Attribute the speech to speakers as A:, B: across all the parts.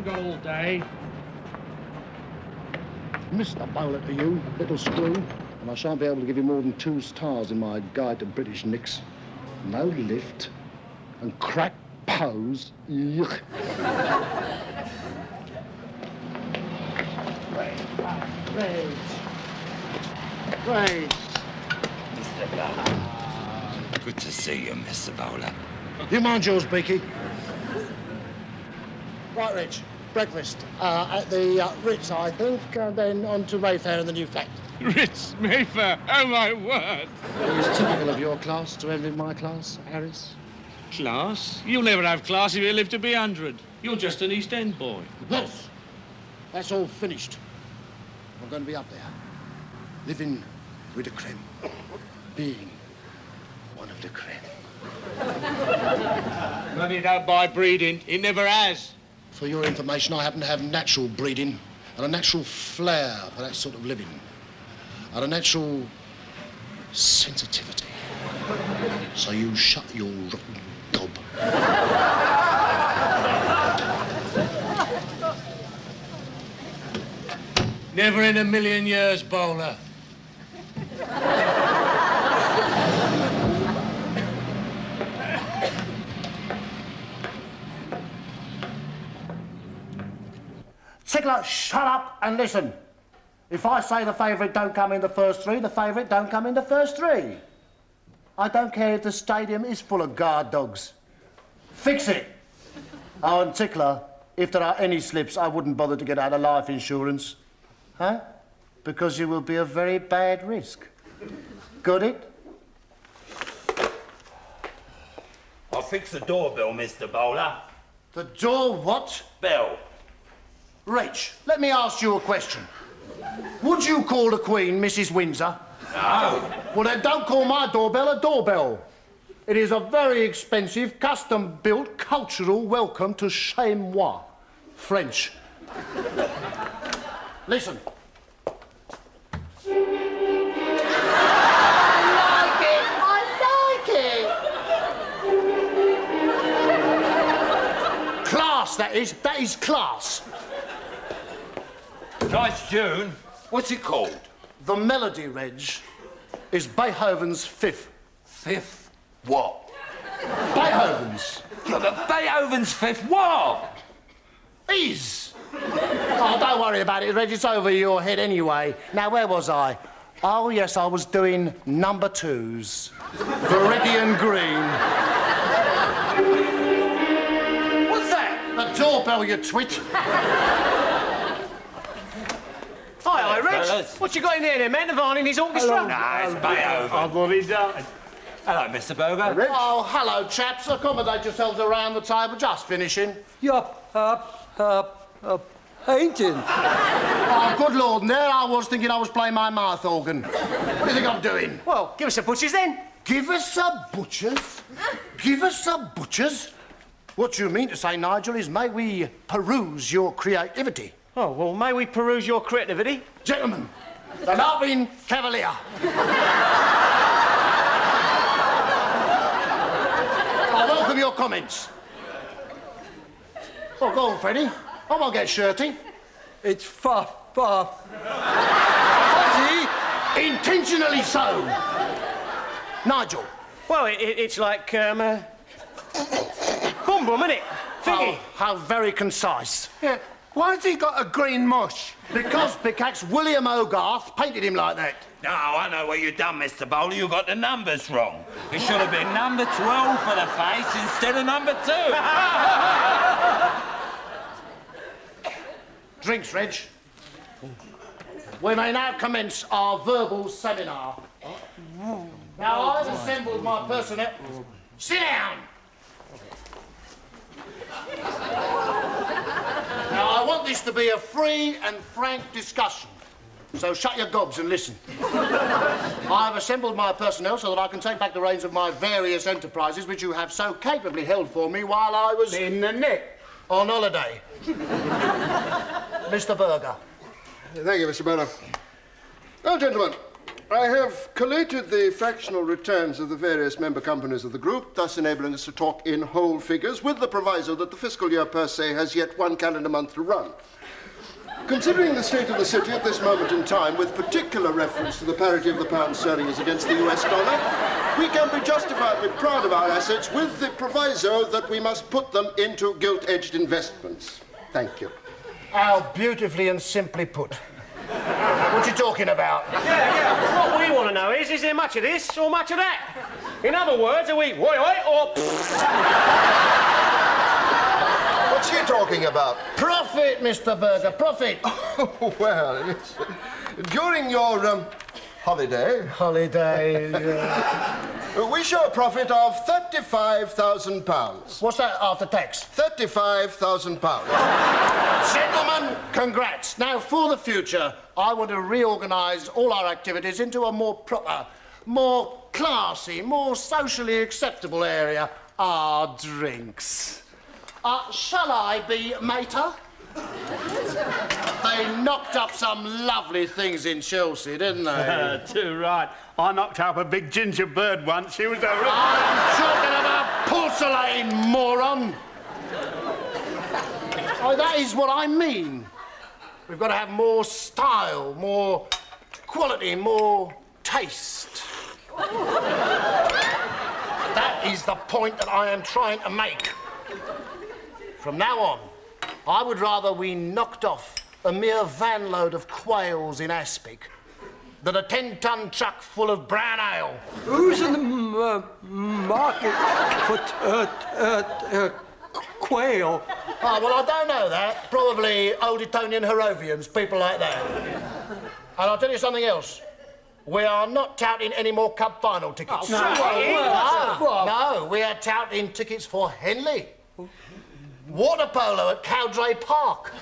A: got all day.
B: Mr. Bowler to you, little screw, and I shan't be able to give you more than 2 stars in my guide to British nicks. No lift and crack pose. Yuck. Right.
C: Mr. Bowler. Good to see you, Mr. Bowler.
B: You mind yours, Beaky? Right, Rich. Breakfast at the Ritz, I think, and then on to Mayfair and the new flat.
A: Ritz, Mayfair, oh my word.
B: It's typical of your class to envy my class, Harris.
A: Class? You'll never have class if you live to be 100. You're just an East End boy.
B: Yes, that's all finished. I'm going to be up there, living with the creme, being one of the creme.
A: Money don't buy breeding. It never has.
B: For your information, I happen to have natural breeding and a natural flair for that sort of living, and a natural sensitivity. So you shut your rotten gob.
A: Never in a million years, Bowler.
B: Tickler, shut up and listen. If I say the favourite don't come in the first 3, the favourite don't come in the first 3. I don't care if the stadium is full of guard dogs. Fix it. Oh, and Tickler, if there are any slips, I wouldn't bother to get out of life insurance. Huh? Because you will be a very bad risk. Got it?
C: I'll fix the doorbell, Mr. Bowler.
B: The door what?
C: Bell.
B: Rach, let me ask you a question. Would you call the Queen Mrs. Windsor?
C: No.
B: Well, then don't call my doorbell a doorbell. It is a very expensive, custom-built, cultural welcome to chez moi. French. Listen. I like it. Class, that is. That is class.
C: Nice tune. What's it called?
B: The melody, Reg, is Beethoven's Fifth.
C: Fifth what?
B: Beethoven's.
C: Yeah, but Beethoven's Fifth what?
B: Is. Oh, don't worry about it, Reg. It's over your head anyway. Now, where was I? Oh, yes, I was doing number 2s. Viridian Green.
C: What's that?
B: The doorbell, you twit.
D: Hi, Rich.
C: fellas.
D: What you got in there, then, man? Varney and his orchestra?
C: Nah, it's Beethoven.
A: I've already done.
C: Hello, Mr. Berger.
B: Oh, hello, chaps. Accommodate yourselves around the table. Just finishing.
E: You're painting.
B: Oh, good Lord, and there I was thinking I was playing my mouth organ. What do you think I'm doing?
D: Well, give us a butcher's then.
B: Give us a butcher's? Give us a butcher's? What you mean to say, Nigel, is may we peruse your creativity?
D: Oh, well, may we peruse your creativity?
B: Gentlemen, the Laughing Cavalier. I welcome your comments. Oh, go on, Freddie. I won't get shirty.
E: It's fuff.
B: Fuzzy, intentionally so. Nigel.
D: Well, it's like, boom, innit? Figgy.
B: Oh, how very concise.
E: Yeah. Why has he got a green mush?
B: Because Pickaxe William Hogarth painted him like that.
C: No, I know what you've done, Mr. Bowler. You got the numbers wrong. It should have been number 12 for the face instead of number 2.
B: Drinks, Reg. We may now commence our verbal seminar. Now, I've assembled my personnel. Sit down! Now, I want this to be a free and frank discussion, so shut your gobs and listen. I've assembled my personnel so that I can take back the reins of my various enterprises which you have so capably held for me while I was...
A: In the nick.
B: ...on holiday. Mr. Berger.
F: Thank you, Mr. Bowler. Well, gentlemen, I have collated the fractional returns of the various member companies of the group, thus enabling us to talk in whole figures, with the proviso that the fiscal year per se has yet one calendar month to run. Considering the state of the city at this moment in time, with particular reference to the parity of the pound sterling as against the US dollar, we can be justifiably proud of our assets with the proviso that we must put them into gilt-edged investments. Thank you.
B: How beautifully and simply put. What you talking about?
D: Yeah. What we want to know is there much of this or much of that? In other words, are we oi or...
F: What's he talking about?
B: Profit, Mr. Berger, profit.
F: Oh, well, it's, during your holiday, we show a profit of £35,000.
B: What's that after tax?
F: £35,000.
B: Gentlemen, congrats. Now, for the future, I want to reorganise all our activities into a more proper, more classy, more socially acceptable area. Our drinks. Shall I be mater? They knocked up some lovely things in Chelsea, didn't they?
E: Too right. I knocked up a big ginger bird once. She was a...
B: I'm talking about porcelain, moron. Oh, that is what I mean. We've got to have more style, more quality, more taste. That is the point that I am trying to make. From now on, I would rather we knocked off a mere van load of quails in Aspic than a 10-ton truck full of brown ale.
E: Who's in the market for quail?
B: Oh, well, I don't know that. Probably Old Etonian Harrovians, people like that. And I'll tell you something else. We are not touting any more Cup final tickets. No, we are touting tickets for Henley. Water polo at Cowdray Park.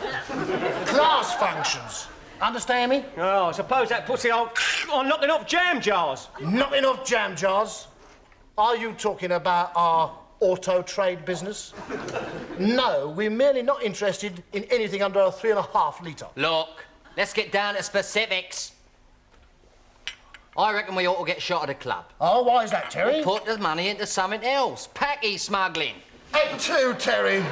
B: Class functions. Understand me?
D: Oh, I suppose that puts it on knocking off jam jars.
B: Knocking off jam jars? Are you talking about our auto trade business? No, we're merely not interested in anything under a 3.5 litre.
G: Look, let's get down to specifics. I reckon we ought to get shot at a club.
B: Oh, why is that, Terry?
G: Put the money into something else. Packy smuggling.
B: Head too, Terry.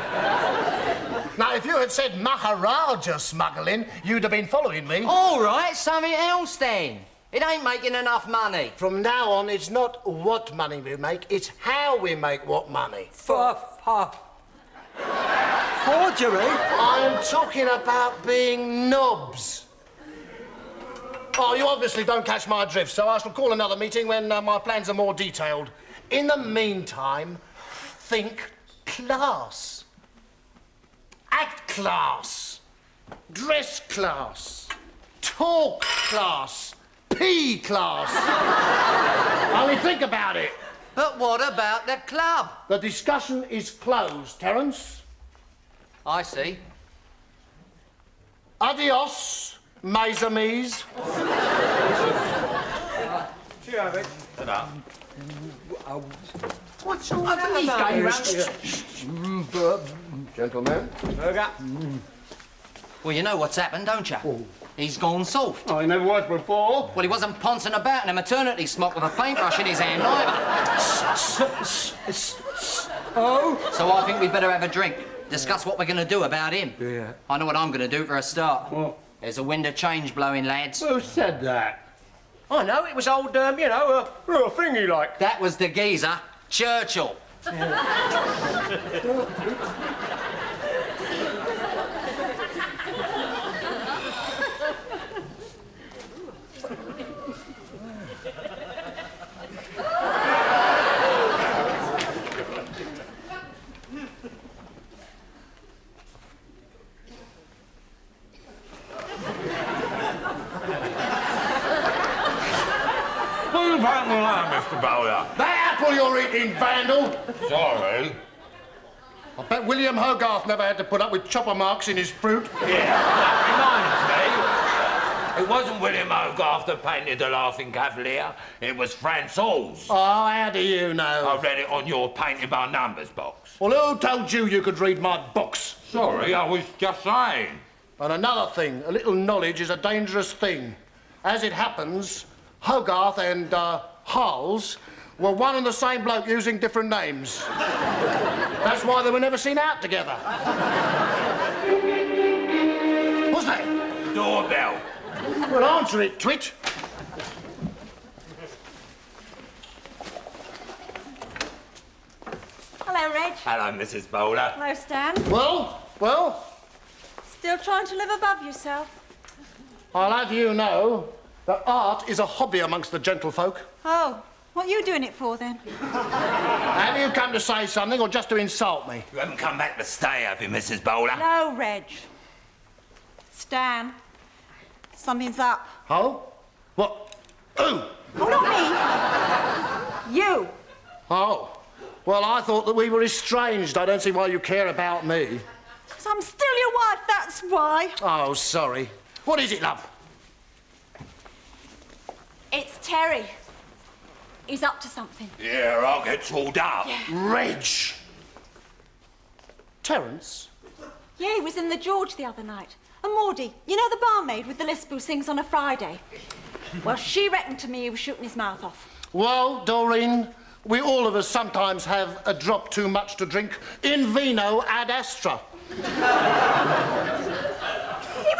B: Now, if you had said Maharaja smuggling, you'd have been following me.
G: All right, something else then. It ain't making enough money.
B: From now on, it's not what money we make, it's how we make what money.
E: Forgery?
B: I'm talking about being knobs. Oh, you obviously don't catch my drift, so I shall call another meeting when my plans are more detailed. In the meantime, think class. Act class. Dress class. Talk class. P class. Only think about it.
G: But what about the club?
B: The discussion is closed, Terence.
G: I see.
B: Adios, mes amis.
D: Cheers,
E: What's all that about?
F: Gentlemen.
D: Burger.
G: Well, you know what's happened, don't you?
E: Oh.
G: He's gone soft.
E: I never was before.
G: Well, he wasn't pouncing about in a maternity smock with a paintbrush in his hand, either.
E: Oh?
G: So I think we'd better have a drink. Discuss what we're going to do about him.
E: Yeah.
G: I know what I'm going to do for a start.
E: What?
G: There's a wind of change blowing, lads.
E: Who said that?
D: I know, it was old, a thingy like.
G: That was the geezer, Churchill.
C: Mr. Bowler.
B: That apple you're eating, vandal.
C: Sorry.
B: I bet William Hogarth never had to put up with chopper marks in his fruit.
C: Yeah, that reminds me. It wasn't William Hogarth that painted the Laughing Cavalier. It was Francois.
B: Oh, how do you know?
C: I read it on your painted by numbers box.
B: Well, who told you could read my books?
C: Sorry, I was just saying.
B: And another thing, a little knowledge is a dangerous thing. As it happens, Hogarth and Hulls were one and the same bloke using different names. That's why they were never seen out together. What's that?
C: Doorbell.
B: Well, answer it, twit.
H: Hello, Reg.
C: Hello, Mrs. Bowler.
H: Hello, Stan.
B: Well?
H: Still trying to live above yourself?
B: I'll have you know that art is a hobby amongst the gentlefolk.
H: Oh, what are you doing it for, then?
B: Have you come to say something or just to insult me?
C: You haven't come back to stay, have you, Mrs. Bowler?
H: No, Reg. Stan, something's up.
B: Oh? What? Who?
H: Oh, not me. You.
B: Oh. Well, I thought that we were estranged. I don't see why you care about me.
H: 'Cause I'm still your wife, that's why.
B: Oh, sorry. What is it, love?
H: It's Terry. He's up to something.
C: Yeah, I'll get tooled up.
H: Yeah.
B: Reg. Terence?
H: Yeah, he was in the George the other night. And Maudie, you know the barmaid with the lisp who sings on a Friday? Well, she reckoned to me he was shooting his mouth off.
B: Well, Doreen, we all of us sometimes have a drop too much to drink. In vino ad astra.
H: He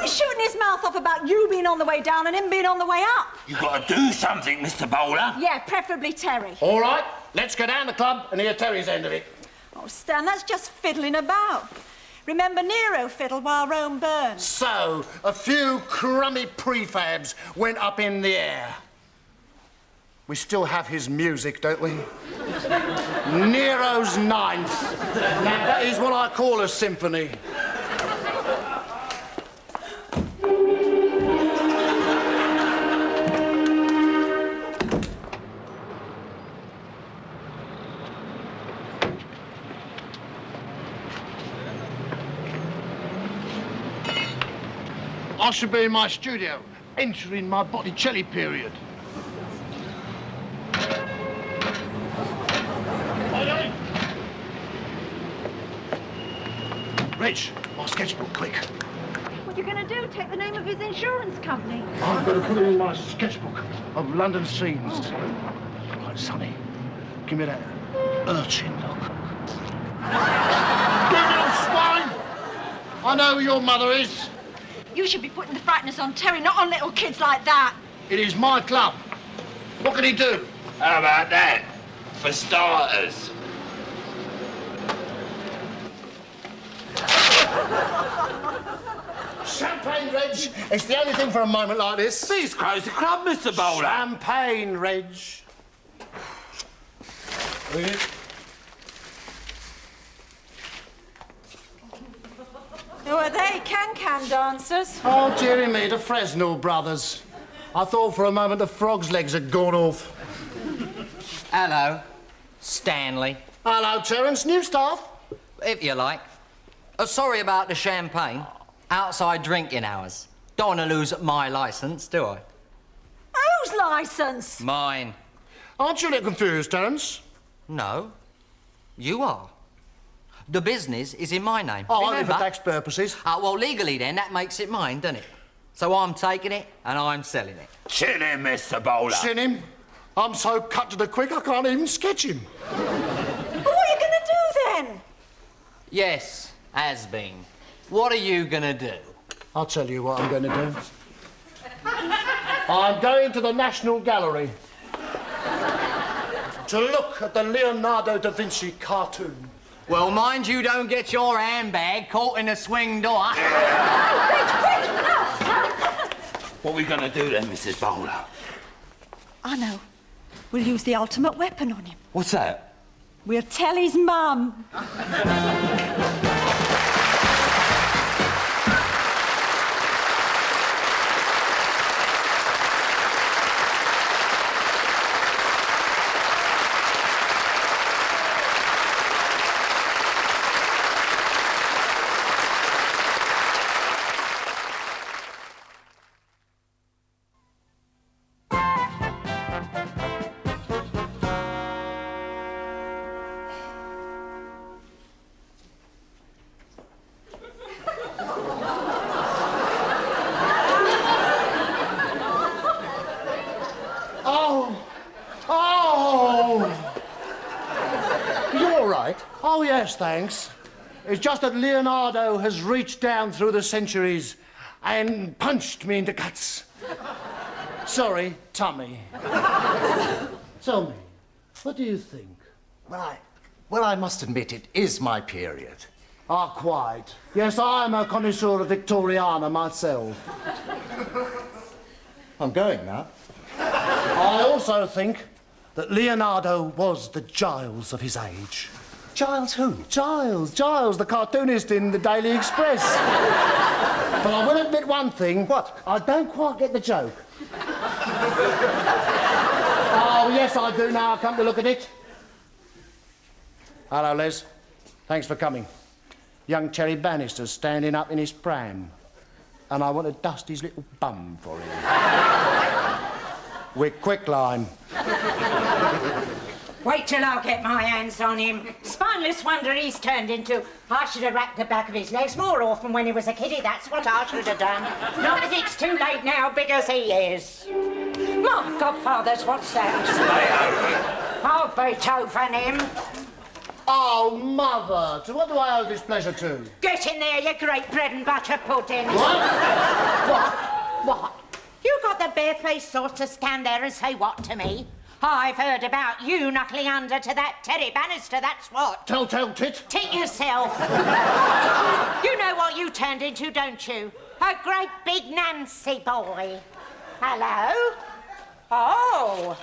H: was shooting his mouth off about you being on the way down and him being on the way up.
C: You've got to do something, Mr. Bowler.
H: Yeah, preferably Terry.
B: All right, let's go down the club and hear Terry's end of it.
H: Oh, Stan, that's just fiddling about. Remember Nero fiddled while Rome burned?
B: So, a few crummy prefabs went up in the air. We still have his music, don't we? Nero's Ninth. Now, that is what I call a symphony. I should be in my studio, entering my Botticelli period. Reg, my sketchbook, quick.
H: What are you going to do? Take the name of his insurance company?
B: I'm going to put it in my sketchbook of London scenes. Right, Sonny, give me that urchin look. You little swine! I know who your mother is.
H: You should be putting the frighteners on Terry, not on little kids like that.
B: It is my club. What can he do?
C: How about that? For starters.
B: Champagne, Reg. It's the only thing for a moment like this.
C: Please close the club, Mr. Bowler.
B: Champagne, Reg.
H: Who are they? Can-can dancers?
B: Oh, dearie me, the Fresnel brothers. I thought for a moment the frog's legs had gone off.
G: Hello, Stanley,
B: Hello, Terence. New staff?
G: if you like. Sorry about the champagne. Outside drinking hours. Don't want to lose my licence, do I?
H: Whose licence?
G: Mine.
B: Aren't you a little confused, Terence?
G: No, you are. The business is in my name.
B: Oh, only
G: remember?
B: for tax purposes.
G: Well, legally then, that makes it mine, doesn't it? So I'm taking it and I'm selling it.
C: Chill him, Mr. Bowler.
B: Seen him? I'm so cut to the quick I can't even sketch him.
H: Well, what are you going to do then?
G: Yes, has been. What are you gonna do?
B: I'll tell you what I'm going to do. I'm going to the National Gallery to look at the Leonardo da Vinci cartoon.
G: Well, mind you don't get your handbag caught in the swing door.
C: What are we going to do then, Mrs. Bowler?
H: I know. We'll use the ultimate weapon on him.
C: What's that?
H: We'll tell his mum.
B: Yes, thanks. It's just that Leonardo has reached down through the centuries and punched me into guts. Sorry, tummy. Tell me, what do you think?
I: Well, I must admit it is my period.
B: Ah, quite. Yes, I am a connoisseur of Victoriana myself.
I: I'm going now.
B: I also think that Leonardo was the Giles of his age.
I: Giles who?
B: Giles, the cartoonist in the Daily Express. But I will admit one thing.
I: What?
B: I don't quite get the joke. Oh, yes, I do now. I come to look at it. Hello, Les. Thanks for coming. Young Terry Bannister's standing up in his pram. And I want to dust his little bum for him. With quicklime.
J: Wait till I get my hands on him. Spineless wonder he's turned into. I should have wrapped the back of his legs more often when he was a kiddie. That's what I should have done. Not that it's too late now, big as he is. My godfathers, what's that? Oh, Beethoven him.
B: Oh, Mother, to what do I owe this pleasure to?
J: Get in there, you great bread and butter pudding.
B: What?
J: You got the barefaced sort to stand there and say what to me? I've heard about you knuckling under to that Terry Bannister, that's what.
B: Tell, tit.
J: Tit yourself. You know what you turned into, don't you? A great big Nancy boy. Hello? Oh.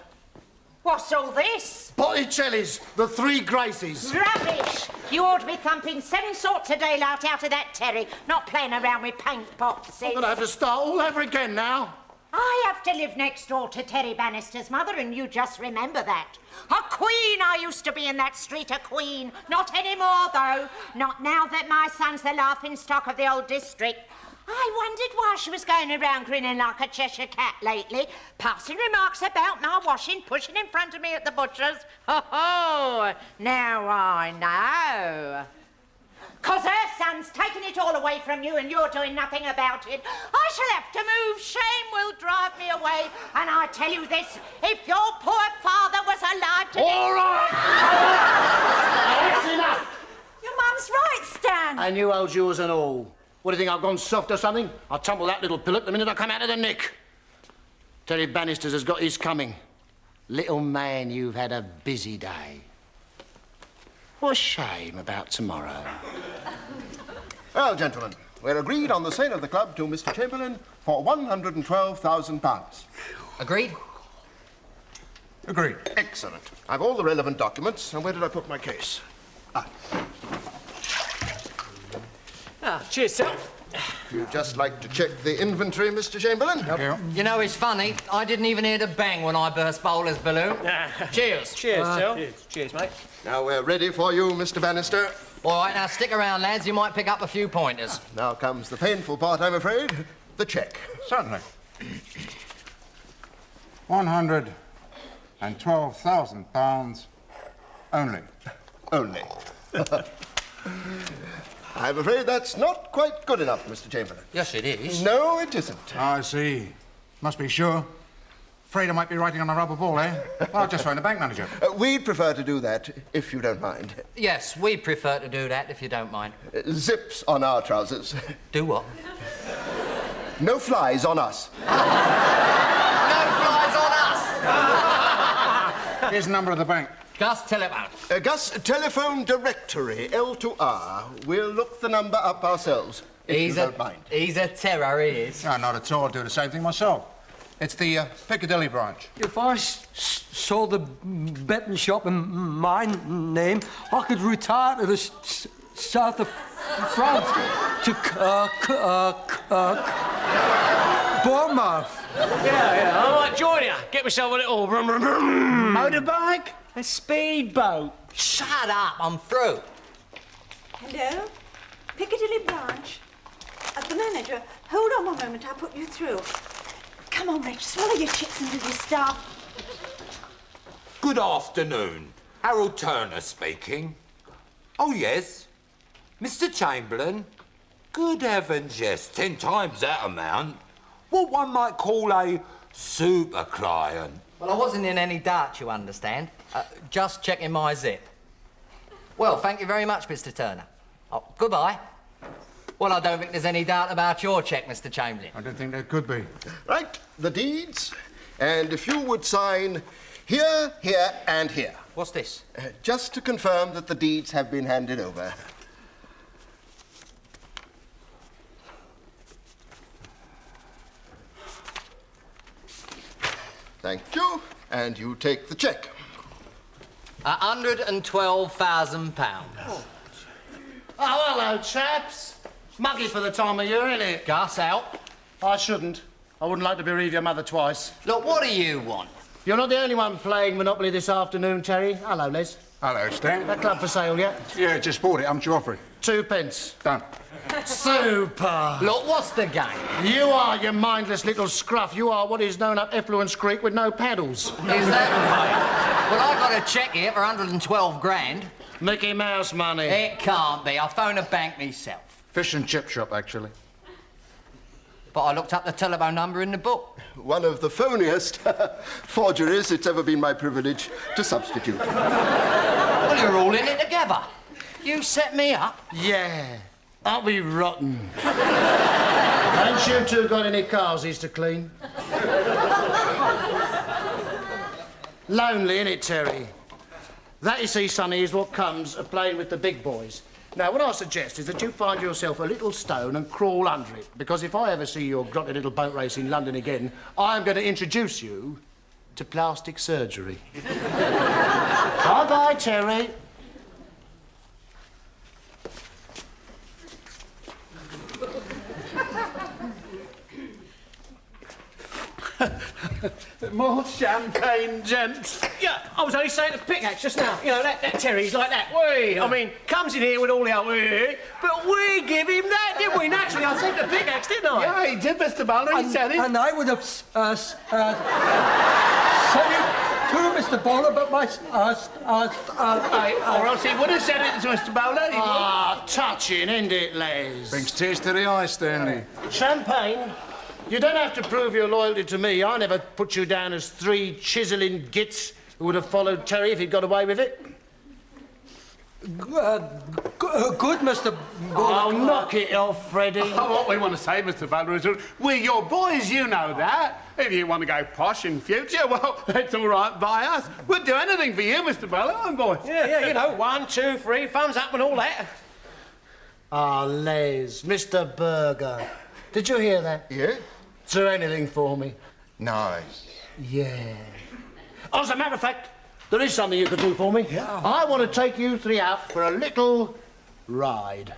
J: What's all this?
B: Botticelli's, the Three Graces.
J: Rubbish! You ought to be thumping 7 sorts of daylight out of that Terry, not playing around with paint boxes.
B: I'm going to have to start all over again now.
J: I have to live next door to Terry Bannister's mother, and you just remember that. A queen I used to be in that street, a queen. Not anymore, though. Not now that my son's the laughing-stock of the old district. I wondered why she was going around grinning like a Cheshire cat lately, passing remarks about my washing, pushing in front of me at the butcher's. Ho, now I know. 'Cause her son's taken it all away from you and you're doing nothing about it. I shall have to move. Shame will drive me away. And I tell you this, if your poor father was alive today...
B: All right! That's enough!
H: Your mum's right, Stan.
B: And you old yours and all. What do you think, I've gone soft or something? I'll tumble that little pillock the minute I come out of the nick. Terry Bannister's has got his coming. Little man, you've had a busy day. What a shame about tomorrow.
F: Well, gentlemen, we're agreed on the sale of the club to Mr. Chamberlain for £112,000.
G: Agreed?
F: Agreed. Excellent. I've all the relevant documents. And where did I put my case?
D: Cheers, sir.
F: You'd just like to check the inventory, Mr. Chamberlain?
G: Yep. You know, it's funny. I didn't even hear the bang when I burst Bowler's balloon. Cheers.
D: Cheers, sir. Cheers, mate.
F: Now we're ready for you, Mr. Bannister.
G: All right, now stick around, lads. You might pick up a few pointers.
F: Now comes the painful part, I'm afraid. The cheque.
E: Certainly. £112,000 only.
F: Only. I'm afraid that's not quite good enough, Mr. Chamberlain.
G: Yes, it is.
F: No, it isn't.
E: I see. Must be sure. Afraid I might be writing on a rubber ball, eh? I'll just phone the bank manager.
F: We'd prefer to do that, if you don't mind.
G: Yes, we prefer to do that, if you don't mind.
F: Zips on our trousers.
G: Do what?
F: No flies on us.
G: No flies on us!
E: Here's the number of the bank.
G: Gus, tell it out.
F: Gus, telephone directory, L2R. We'll look the number up ourselves, if you don't mind.
G: He's a terror, he is.
E: No, not at all. I'll do the same thing myself. It's the Piccadilly branch.
K: If I sold the betting shop in my name, I could retire to the south of France, to Bournemouth.
D: Yeah, I might join you. Get myself a little...
K: Motorbike? A speedboat.
G: Shut up, I'm through.
H: Hello? Piccadilly branch? The manager. Hold on one moment, I'll put you through. Come on, Rich, swallow your chips and do your stuff.
C: Good afternoon. Harold Turner speaking. Oh, yes. Mr. Chamberlain? Good heavens, yes. 10 times that amount. What one might call a super client.
G: Well, I wasn't in any doubt, you understand. Just checking my zip. Well, thank you very much, Mr. Turner. Oh, goodbye. Well, I don't think there's any doubt about your cheque, Mr. Chamberlain.
E: I don't think there could be.
F: Right, the deeds. And if you would sign here, here, and here.
G: What's this?
F: Just to confirm that the deeds have been handed over. Thank you. And you take the cheque.
G: £112,000.
B: Oh, hello, chaps. Muggy for the time of year, ain't it?
G: Gus, out.
B: I shouldn't. I wouldn't like to bereave your mother twice.
G: Look, what do you want?
B: You're not the only one playing Monopoly this afternoon, Terry. Hello, Les.
E: Hello, Stan.
B: That club for sale yet?
E: Yeah, just bought it. How much you offering?
B: 2 pence.
E: Done.
B: Super.
G: Look, what's the game?
B: You are, you mindless little scruff. You are what is known up Effluence Creek with no paddles.
G: Is that right? Well, I got a cheque here for 112 grand.
B: Mickey Mouse money.
G: It can't be. I'll phone a bank myself.
E: Fish and chip shop, actually.
G: But I looked up the telephone number in the book.
F: One of the phoniest forgeries it's ever been my privilege to substitute.
G: Well, you're all in it together. You set me up.
B: Yeah. Aren't we rotten? Ain't you two got any cars to clean? Lonely, innit, Terry? That, you see, Sonny, is what comes of playing with the big boys. Now, what I suggest is that you find yourself a little stone and crawl under it, because if I ever see your grotty little boat race in London again, I'm going to introduce you to plastic surgery. Bye-bye, Terry.
A: More champagne, gents.
D: Yeah, I was only saying to Pickaxe just now. You know, that Terry's like that. I mean, comes in here with all the old... But we give him that, didn't we? Naturally, I said to Pickaxe, didn't I?
A: Yeah, he did, Mr. Bowler. He said it.
K: And I would have said it too, Mr. Bowler, but my...
A: Or else he would have said it to Mr. Bowler.
B: Ah, touching, isn't it, Les?
E: Brings tears to the eyes, Stanley.
B: Champagne? You don't have to prove your loyalty to me. I never put you down as 3 chiselling gits who would have followed Terry if he'd got away with it.
K: Good, Mr. Bowler.
B: Oh, knock it off, Freddie.
A: Oh, what we want to say, Mr. Bowler, is we're your boys, you know that. If you want to go posh in future, well, that's all right by us. We'll do anything for you, Mr. Bowler, aren't we, boys?
D: Yeah, you know, 1, 2, 3, thumbs up and all that.
B: Ah, Les, Mr. Burger. Did you hear that?
F: Yeah?
B: Do anything for me.
F: Nice.
B: Yeah. Oh, as a matter of fact, there is something you could do for me. Yeah. I want to take you 3 out for a little ride.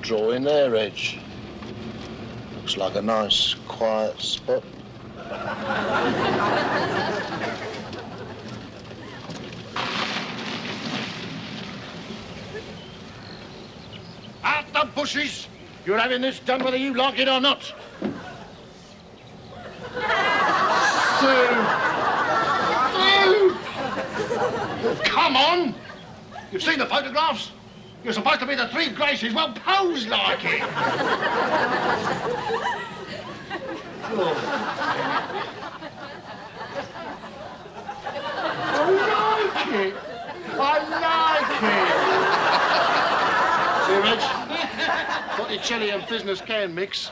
B: Draw in there, Edge. Looks like a nice, quiet spot. Out the bushes! You're having this done whether you like it or not. Sue! Come on! You've seen the photographs? You're supposed to be the 3 Graces. Well, pose like it. I like it. I like it. See, Reg? Botticelli and business can mix.